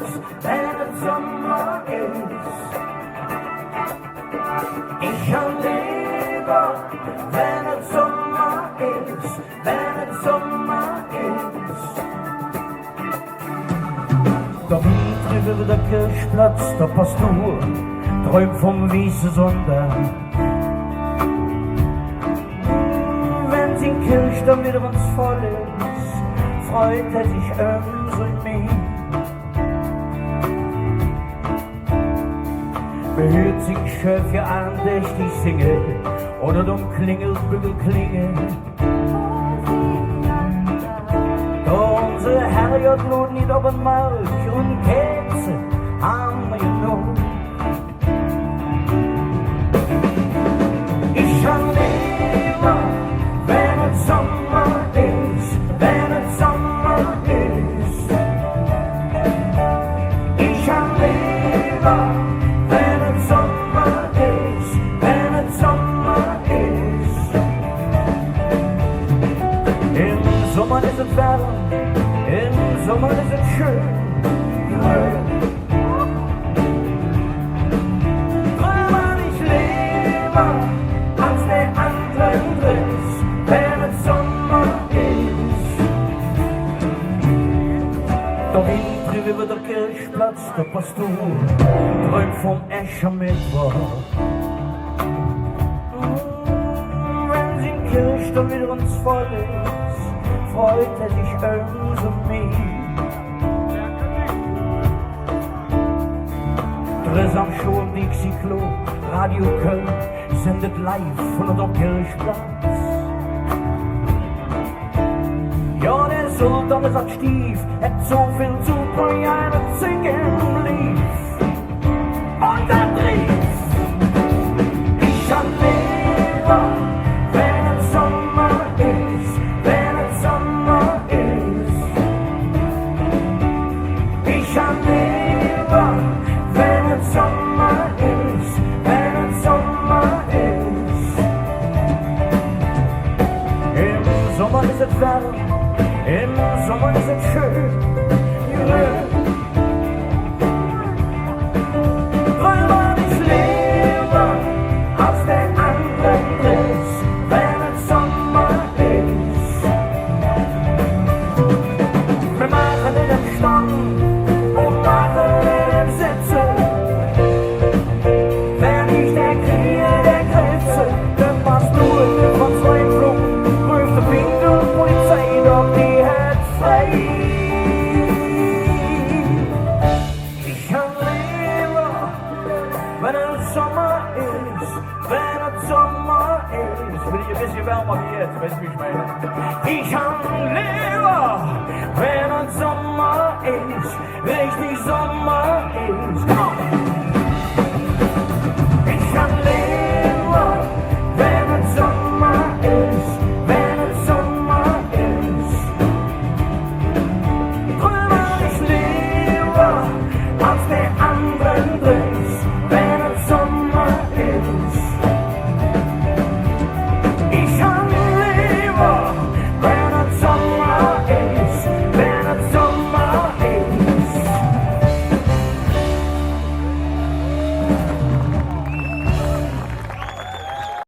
ist, wenn es Sommer ist. Ich kann lieber, wenn es Sommer ist, wenn es Sommer ist. Der Wind trifft über den Kirchplatz, der Pastor träumt vom weißen Sonntag. Wenn die Kirche dann wieder uns voll ist, freut er sich umso mehr. Man hört sich Schöfje andächtig singen oder dem Klingelbügel klingen. Da unser Herrgott lud nicht auf den Mark und Käse haben wir genug. Ich kann lieber, wenn es Sommer ist, wenn es Sommer ist. Ich kann lieber, wenn es Sommer ist, wenn es Sommer ist. Im Sommer ist es warm, im Sommer ist es schön. Träume ich lieber als der anderen Driss, wenn es Sommer ist. Der Wind trieb über den Kirchplatz, der Pastor träumt vom Aschermittwoch. Wenn sie in Kirche dann wieder uns voll ist, freut er sich umso mehr. Driss am Show im Dixie-Klo, Radio Köln sendet live von der Kirchplatz. Ja, der Sultan ist ein Stief, hat so viel zu tun, ja, das Singen lief. Und er rief, ich kann lieber, wenn es Sommer ist, wenn es Sommer ist. Ich kann lieber, wenn es Sommer ist, wenn es Sommer ist. Im Sommer ist es warm, im Sommer ist es schön. Weil man nicht lieber als der andere ist, wenn es Sommer ist. Wir machen in den Stand und machen in den Sitzen. Wer nicht der Kriege, der Krebse, der passt nur von zwei Flungen, prüft der Winkel, Polizei, doch die hat frei. Ich kann lieber, wenn es Sommer ist, wenn es Sommer ist. Will ich ein bisschen wärmer wie jetzt, wenn ich meine. Ich kann lieber, wenn es Sommer ist, richtig Sommer ist.